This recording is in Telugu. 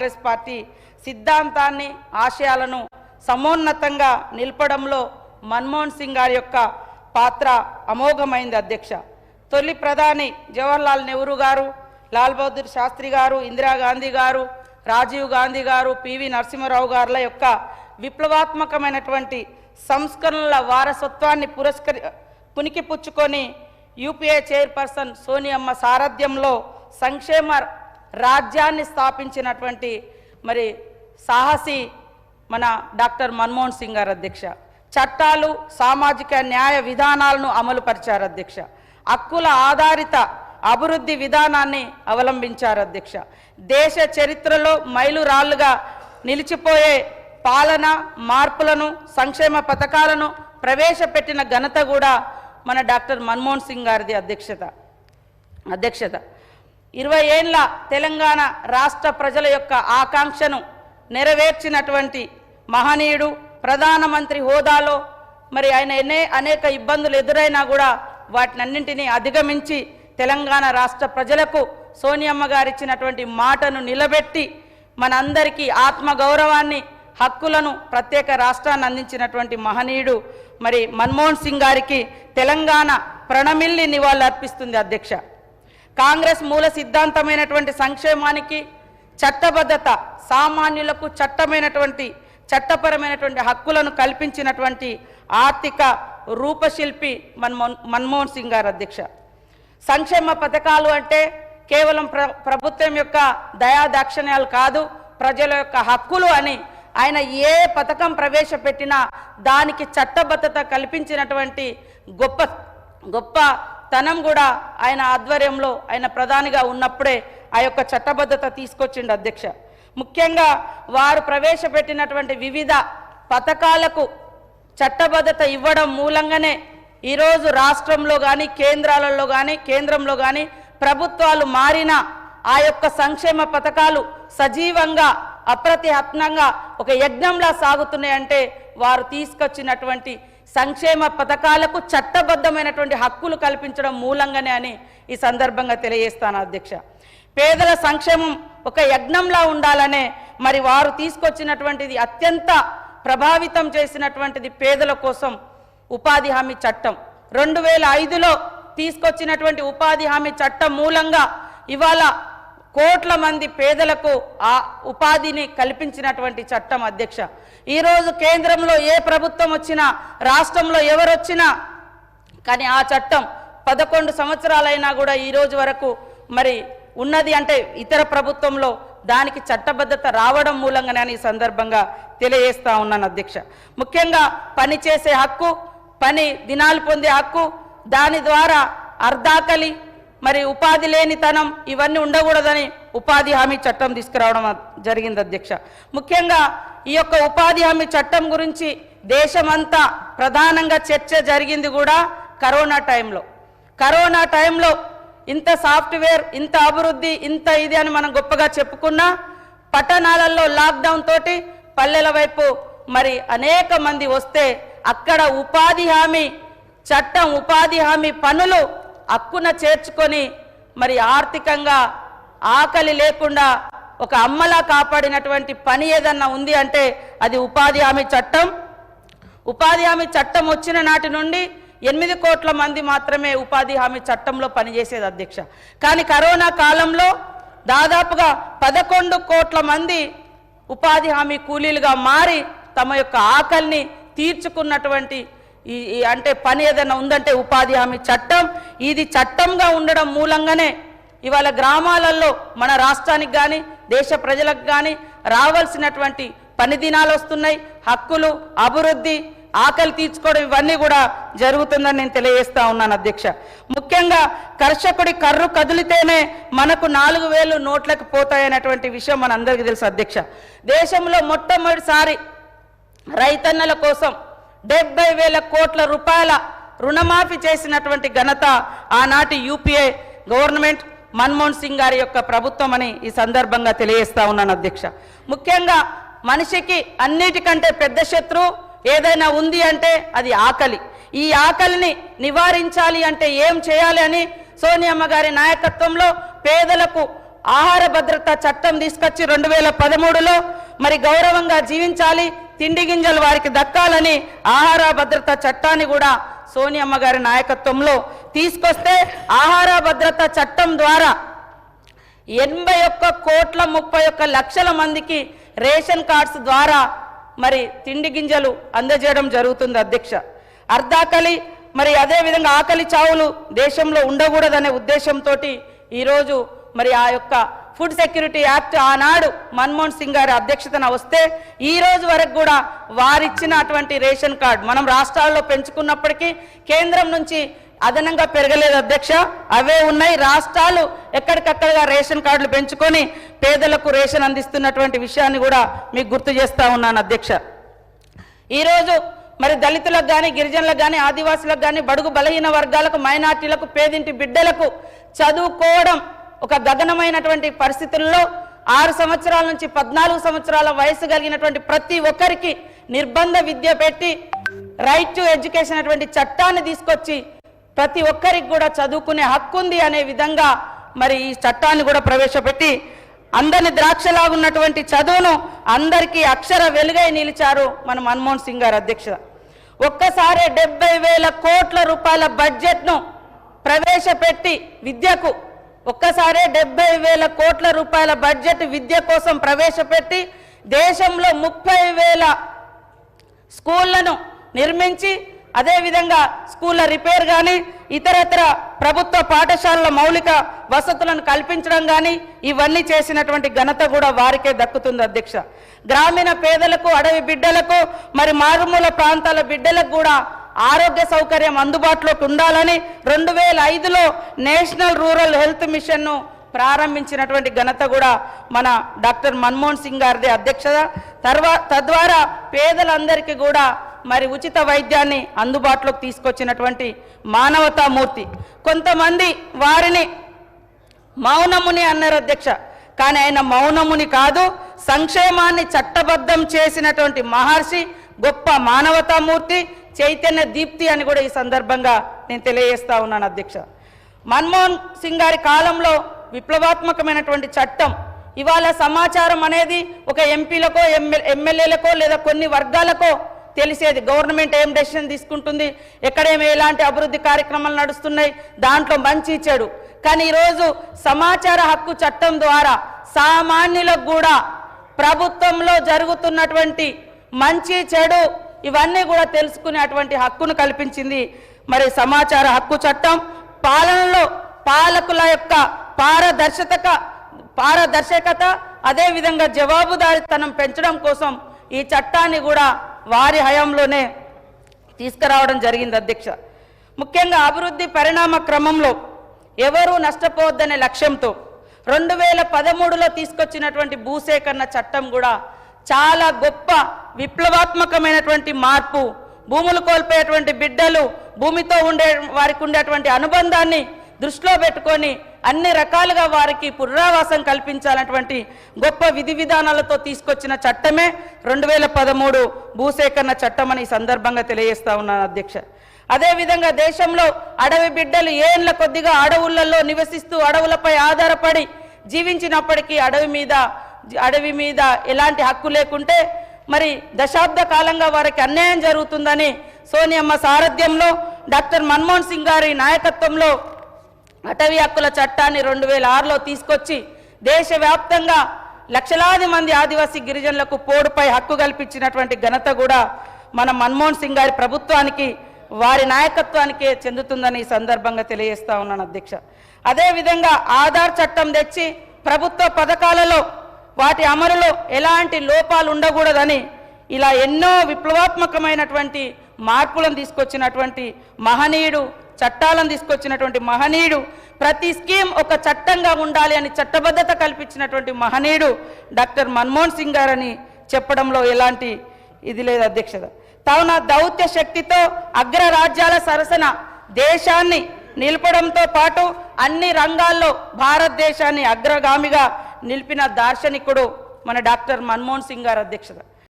కాంగ్రెస్ పార్టీ సిద్ధాంతాన్ని ఆశయాలను సమోన్నతంగా నిలపడంలో మన్మోహన్ సింగ్ గారి యొక్క పాత్ర అమోఘమైంది అధ్యక్ష. తొలి ప్రధాని జవహర్లాల్ నెహ్రూ గారు, లాల్ బహదూర్ శాస్త్రి గారు, ఇందిరాగాంధీ గారు, రాజీవ్ గాంధీ గారు, పివి నరసింహారావు గారుల యొక్క విప్లవాత్మకమైనటువంటి సంస్కరణల వారసత్వాన్ని పుణికిపుచ్చుకొని యూపీఏ చైర్పర్సన్ సోనియమ్మ సారథ్యంలో సంక్షేమ రాజ్యాన్ని స్థాపించినటువంటి మరి సాహసి మన డాక్టర్ మన్మోహన్ సింగ్ గారు అధ్యక్ష. చట్టాలు, సామాజిక న్యాయ విధానాలను అమలు పరిచారు అధ్యక్ష. హక్కుల ఆధారిత అభివృద్ధి విధానాన్ని అవలంబించారు అధ్యక్ష. దేశ చరిత్రలో మైలురాళ్లుగా నిలిచిపోయే పాలన మార్పులను, సంక్షేమ పథకాలను ప్రవేశపెట్టిన ఘనత కూడా మన డాక్టర్ మన్మోహన్ సింగ్ గారిది అధ్యక్షత. 20 ఏళ్ల తెలంగాణ రాష్ట్ర ప్రజల యొక్క ఆకాంక్షను నెరవేర్చినటువంటి మహనీయుడు. ప్రధానమంత్రి హోదాలో మరి ఆయన అనేక ఇబ్బందులు ఎదురైనా కూడా వాటినన్నింటినీ అధిగమించి తెలంగాణ రాష్ట్ర ప్రజలకు సోనియమ్మ గారు ఇచ్చినటువంటి మాటను నిలబెట్టి మనందరికీ ఆత్మగౌరవాన్ని, హక్కులను, ప్రత్యేక రాష్ట్రాన్ని అందించినటువంటి మహనీయుడు మరి మన్మోహన్ సింగ్ గారికి తెలంగాణ ప్రణమిల్లి నివాళులు అర్పిస్తుంది అధ్యక్ష. కాంగ్రెస్ మూల సిద్ధాంతమైనటువంటి సంక్షేమానికి, చట్టబద్ధత, సామాన్యులకు చట్టపరమైనటువంటి హక్కులను కల్పించినటువంటి ఆర్థిక రూపశిల్పి మన్మోహన్ సింగ్ గారు అధ్యక్ష. సంక్షేమ పథకాలు అంటే కేవలం ప్రభుత్వం యొక్క దయాదాక్షిణ్యాలు కాదు, ప్రజల యొక్క హక్కులు అని ఆయన ఏ పథకం ప్రవేశపెట్టినా దానికి చట్టబద్ధత కల్పించినటువంటి గొప్పతనం కూడా ఆయన ఆధ్వర్యంలో ఆయన ప్రధానిగా ఉన్నప్పుడే ఆ యొక్క చట్టబద్ధత తీసుకొచ్చిండు అధ్యక్ష. ముఖ్యంగా వారు ప్రవేశపెట్టినటువంటి వివిధ పథకాలకు చట్టబద్ధత ఇవ్వడం మూలంగానే ఈరోజు రాష్ట్రంలో కానీ కేంద్రంలో కానీ ప్రభుత్వాలు మారిన ఆ యొక్క సంక్షేమ పథకాలు సజీవంగా, అప్రతిహతంగా ఒక యజ్ఞంలా సాగుతున్నాయంటే వారు తీసుకొచ్చినటువంటి సంక్షేమ పథకాలకు చట్టబద్ధమైనటువంటి హక్కులు కల్పించడం మూలంగానే అని ఈ సందర్భంగా తెలియజేస్తాను అధ్యక్ష. పేదల సంక్షేమం ఒక యజ్ఞంలా ఉండాలనే మరి వారు తీసుకొచ్చినటువంటిది అత్యంత ప్రభావితం చేసినటువంటిది పేదల కోసం ఉపాధి హామీ చట్టం. 2005లో తీసుకొచ్చినటువంటి ఉపాధి హామీ చట్టం మూలంగా ఇవాళ కోట్ల మంది పేదలకు ఆ ఉపాధిని కల్పించినటువంటి చట్టం అధ్యక్ష. ఈరోజు కేంద్రంలో ఏ ప్రభుత్వం వచ్చినా, రాష్ట్రంలో ఎవరు వచ్చినా కానీ ఆ చట్టం 11 సంవత్సరాలైనా కూడా ఈరోజు వరకు మరి ఉన్నది అంటే ఇతర ప్రభుత్వంలో దానికి చట్టబద్ధత రావడం మూలంగానే ఈ సందర్భంగా తెలియజేస్తా ఉన్నాను అధ్యక్ష. ముఖ్యంగా పని చేసే హక్కు, పని దినాలు పొందే హక్కు, దాని ద్వారా అర్ధాకలి మరి ఉపాధి లేనితనం ఇవన్నీ ఉండకూడదని ఉపాధి హామీ చట్టం తీసుకురావడం జరిగింది అధ్యక్ష. ముఖ్యంగా ఈ యొక్క ఉపాధి హామీ చట్టం గురించి దేశమంతా ప్రధానంగా చర్చ జరిగింది కూడా కరోనా టైంలో ఇంత సాఫ్ట్వేర్, ఇంత అభివృద్ధి, ఇంత ఇది అని మనం గొప్పగా చెప్పుకున్నా పట్టణాలలో లాక్డౌన్ తోటి పల్లెల వైపు మరి అనేక మంది వస్తే అక్కడ ఉపాధి హామీ చట్టం, ఉపాధి హామీ పనులు హక్కున చేర్చుకొని మరి ఆర్థికంగా ఆకలి లేకుండా ఒక అమ్మలా కాపాడినటువంటి పని ఏదన్నా ఉంది అంటే అది ఉపాధి హామీ చట్టం. ఉపాధి హామీ చట్టం వచ్చిన నాటి నుండి 8 కోట్ల మంది మాత్రమే ఉపాధి హామీ చట్టంలో పనిచేసేది అధ్యక్ష. కానీ కరోనా కాలంలో దాదాపుగా 11 కోట్ల మంది ఉపాధి హామీ కూలీలుగా మారి తమ యొక్క ఆకలిని తీర్చుకున్నటువంటి అంటే పని ఏదైనా ఉందంటే ఉపాధి హామీ చట్టం. ఇది చట్టంగా ఉండడం మూలంగానే ఇవాళ గ్రామాలలో మన రాష్ట్రానికి కానీ దేశ ప్రజలకు కానీ రావాల్సినటువంటి పని దినాలు వస్తున్నాయి, హక్కులు, అభివృద్ధి, ఆకలి తీర్చుకోవడం ఇవన్నీ కూడా జరుగుతుందని నేను తెలియజేస్తా ఉన్నాను అధ్యక్ష. ముఖ్యంగా కర్షకుడి కర్రు కదిలితేనే మనకు 4,000 నోట్లకు పోతాయనేటువంటి విషయం మనందరికీ తెలుసు అధ్యక్ష. దేశంలో మొట్టమొదటిసారి రైతన్నల కోసం 70,000 కోట్ల రూపాయల రుణమాఫీ చేసినటువంటి ఘనత ఆనాటి యూపీఏ గవర్నమెంట్, మన్మోహన్ సింగ్ గారి యొక్క ప్రభుత్వం అని ఈ సందర్భంగా తెలియజేస్తా ఉన్నాను అధ్యక్ష. ముఖ్యంగా మనిషికి అన్నిటికంటే పెద్ద శత్రువు ఏదైనా ఉంది అంటే అది ఆకలి. ఈ ఆకలిని నివారించాలి అంటే ఏం చేయాలి అని సోనియమ్మ గారి నాయకత్వంలో పేదలకు ఆహార భద్రత చట్టం తీసుకొచ్చి 2013లో మరి గౌరవంగా జీవించాలి, తిండి గింజలు వారికి దక్కాలని ఆహార భద్రత చట్టాన్ని కూడా సోనియమ్మ గారి నాయకత్వంలో తీసుకొస్తే ఆహార భద్రత చట్టం ద్వారా 81,31,00,000 మందికి రేషన్ కార్డ్స్ ద్వారా మరి తిండి గింజలు అందజేయడం జరుగుతుంది అధ్యక్ష. అర్ధాకలి మరి అదేవిధంగా ఆకలి చావులు దేశంలో ఉండకూడదనే ఉద్దేశంతో ఈరోజు మరి ఆ యొక్క ఫుడ్ సెక్యూరిటీ యాక్ట్ ఆనాడు మన్మోహన్ సింగ్ గారి అధ్యక్షతన వస్తే ఈ రోజు వరకు కూడా వారిచ్చినటువంటి రేషన్ కార్డు మనం రాష్ట్రాల్లో పెంచుకున్నప్పటికీ కేంద్రం నుంచి అదనంగా పెరగలేదు అధ్యక్ష, అవే ఉన్నాయి. రాష్ట్రాలు ఎక్కడికక్కడగా రేషన్ కార్డులు పెంచుకొని పేదలకు రేషన్ అందిస్తున్నటువంటి విషయాన్ని కూడా మీకు గుర్తు చేస్తా ఉన్నాను అధ్యక్ష. ఈరోజు మరి దళితులకు కానీ గిరిజనులకు కానీ ఆదివాసులకు కానీ బడుగు బలహీన వర్గాలకు మైనార్టీలకు పేదింటి బిడ్డలకు చదువుకోవడం ఒక గగనమైనటువంటి పరిస్థితుల్లో 6 సంవత్సరాల నుంచి 14 సంవత్సరాల వయసు కలిగినటువంటి ప్రతి ఒక్కరికి నిర్బంధ విద్య పెట్టి రైట్ టు ఎడ్యుకేషన్ అటువంటి చట్టాన్ని తీసుకొచ్చి ప్రతి ఒక్కరికి కూడా చదువుకునే హక్కు ఉంది అనే విధంగా మరి ఈ చట్టాన్ని కూడా ప్రవేశపెట్టి అందరిని ద్రాక్షలాగున్నటువంటి చదువును అందరికీ అక్షర వెలుగై నిలిచారు మన మన్మోహన్ సింగ్ గారు అధ్యక్ష. ఒక్కసారి 70,000 కోట్ల రూపాయల బడ్జెట్ను ప్రవేశపెట్టి విద్యకు ఒక్కసారి 70,000 కోట్ల రూపాయల బడ్జెట్ విద్య కోసం ప్రవేశపెట్టి దేశంలో 30,000 స్కూళ్లను నిర్మించి అదేవిధంగా స్కూళ్ళ రిపేర్ కానీ ఇతరత్ర ప్రభుత్వ పాఠశాలల మౌలిక వసతులను కల్పించడం కానీ ఇవన్నీ చేసినటువంటి ఘనత కూడా వారికే దక్కుతుంది అధ్యక్ష. గ్రామీణ పేదలకు అడవి బిడ్డలకు మరి మారుమూల ప్రాంతాల బిడ్డలకు కూడా ఆరోగ్య సౌకర్యం అందుబాటులోకి ఉండాలని 2005లో నేషనల్ రూరల్ హెల్త్ మిషన్ను ప్రారంభించినటువంటి ఘనత కూడా మన డాక్టర్ మన్మోహన్ సింగ్ గారిది అధ్యక్షత. తద్వారా పేదలందరికీ కూడా మరి ఉచిత వైద్యాన్ని అందుబాటులోకి తీసుకొచ్చినటువంటి మానవతామూర్తి. కొంతమంది వారిని మౌనముని అన్నారు అధ్యక్ష, కానీ ఆయన మౌనముని కాదు, సంక్షేమాన్ని చట్టబద్ధం చేసినటువంటి మహర్షి, గొప్ప మానవతామూర్తి, చైతన్య దీప్తి అని కూడా ఈ సందర్భంగా నేను తెలియజేస్తా ఉన్నాను అధ్యక్ష. మన్మోహన్ సింగ్ గారి కాలంలో విప్లవాత్మకమైనటువంటి చట్టం ఇవాళ సమాచారం అనేది ఒక ఎంపీలకో ఎమ్మెల్యేలకో లేదా కొన్ని వర్గాలకో తెలిసేది. గవర్నమెంట్ ఏం డెసిషన్ తీసుకుంటుంది, ఎక్కడేమి ఎలాంటి అభివృద్ధి కార్యక్రమాలు నడుస్తున్నాయి, దాంట్లో మంచి చెడు. కానీ ఈరోజు సమాచార హక్కు చట్టం ద్వారా సామాన్యులకు కూడా ప్రభుత్వంలో జరుగుతున్నటువంటి మంచి చెడు ఇవన్నీ కూడా తెలుసుకునేటువంటి హక్కును కల్పించింది మరి సమాచార హక్కు చట్టం. పాలనలో పాలకుల యొక్క పారదర్శకత అదేవిధంగా జవాబుదారీతనం పెంచడం కోసం ఈ చట్టాన్ని కూడా వారి హయాంలోనే తీసుకురావడం జరిగింది అధ్యక్ష. ముఖ్యంగా అభివృద్ధి పరిణామ క్రమంలో ఎవరూ నష్టపోవద్దనే లక్ష్యంతో 2013లో తీసుకొచ్చినటువంటి భూసేకరణ చట్టం కూడా చాలా గొప్ప విప్లవాత్మకమైనటువంటి మార్పు. భూములు కోల్పోయేటువంటి బిడ్డలు భూమితో వారికి ఉండేటువంటి అనుబంధాన్ని దృష్టిలో పెట్టుకొని అన్ని రకాలుగా వారికి పునరావాసం కల్పించాలన్నటువంటి గొప్ప విధి విధానాలతో తీసుకొచ్చిన చట్టమే 2013 భూసేకరణ చట్టం అని ఈ సందర్భంగా తెలియజేస్తా ఉన్నాను అధ్యక్ష. అదేవిధంగా దేశంలో అడవి బిడ్డలు ఏళ్ల కొద్దిగా అడవులలో నివసిస్తూ అడవులపై ఆధారపడి జీవించినప్పటికీ అడవి మీద ఎలాంటి హక్కు లేకుంటే మరి దశాబ్ద కాలంగా వారికి అన్యాయం జరుగుతుందని సోనియమ్మ సారథ్యంలో డాక్టర్ మన్మోహన్ సింగ్ గారి నాయకత్వంలో అటవీ హక్కుల చట్టాన్ని 2006లో తీసుకొచ్చి దేశవ్యాప్తంగా లక్షలాది మంది ఆదివాసీ గిరిజనులకు పోడుపై హక్కు కల్పించినటువంటి ఘనత కూడా మన మన్మోహన్ సింగ్ గారి ప్రభుత్వానికి వారి నాయకత్వానికే చెందుతుందని ఈ సందర్భంగా తెలియజేస్తా ఉన్నాను అధ్యక్ష. అదేవిధంగా ఆధార్ చట్టం తెచ్చి ప్రభుత్వ పథకాలలో వాటి అమలులో ఎలాంటి లోపాలు ఉండకూడదని ఇలా ఎన్నో విప్లవాత్మకమైనటువంటి మార్పులను తీసుకొచ్చినటువంటి మహనీయుడు, చట్టాలను తీసుకొచ్చినటువంటి మహనీయుడు, ప్రతి స్కీమ్ ఒక చట్టంగా ఉండాలి అని చట్టబద్ధత కల్పించినటువంటి మహనీయుడు డాక్టర్ మన్మోహన్ సింగ్ గారని చెప్పడంలో ఎలాంటి ఇది లేదు అధ్యక్షత. కావున దౌత్య శక్తితో అగ్రరాజ్యాల సరసన దేశాన్ని నిలపడంతో పాటు అన్ని రంగాల్లో భారతదేశాన్ని అగ్రగామిగా నిలిపిన దార్శనికుడు మన డాక్టర్ మన్మోహన్ సింగ్ గారు అధ్యక్షత.